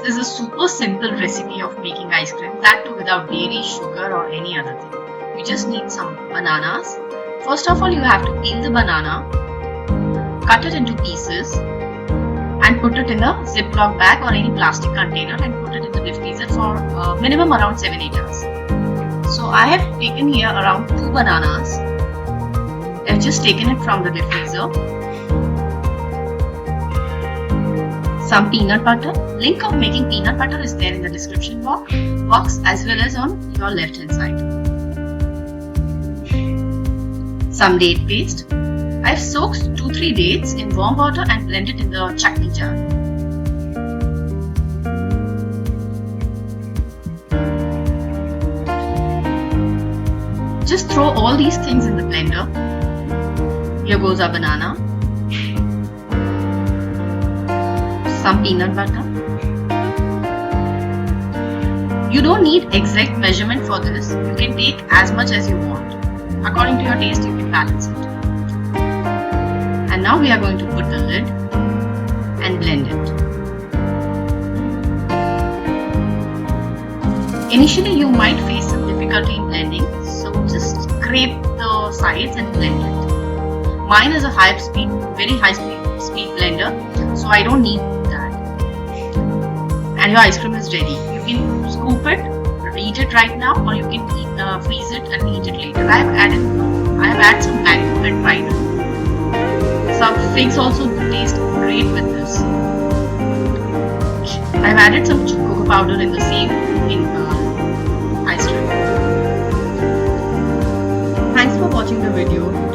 is a super simple recipe of making ice cream, that too without dairy, sugar or any other thing. You just need some bananas. First of all, you have to peel the banana, cut it into pieces and put it in a Ziploc bag or any plastic container and put it in the deep freezer for minimum around 7-8 hours. So I have taken here around 2 bananas. I've just taken it from the deep freezer. Some peanut butter. Link of making peanut butter is there in the description box as well as on your left hand side. Some date paste. I've soaked 2-3 dates in warm water and blended in the chutney jar. Just throw all these things in the blender. Here goes our banana. Some peanut butter. You don't need exact measurement for this. You can take as much as you want. According to your taste, you can balance it. And now we are going to put the lid and blend it. Initially, you might face some difficulty in blending, so just scrape the sides and blend it. Mine is a very high speed blender, so I don't need that. And your ice cream is ready. You can scoop it, eat it right now, or you can freeze it and eat it later. I have added some mango and pineapple. Some figs also taste great with this. I've added some cocoa powder in the same ice cream. Thanks for watching the video.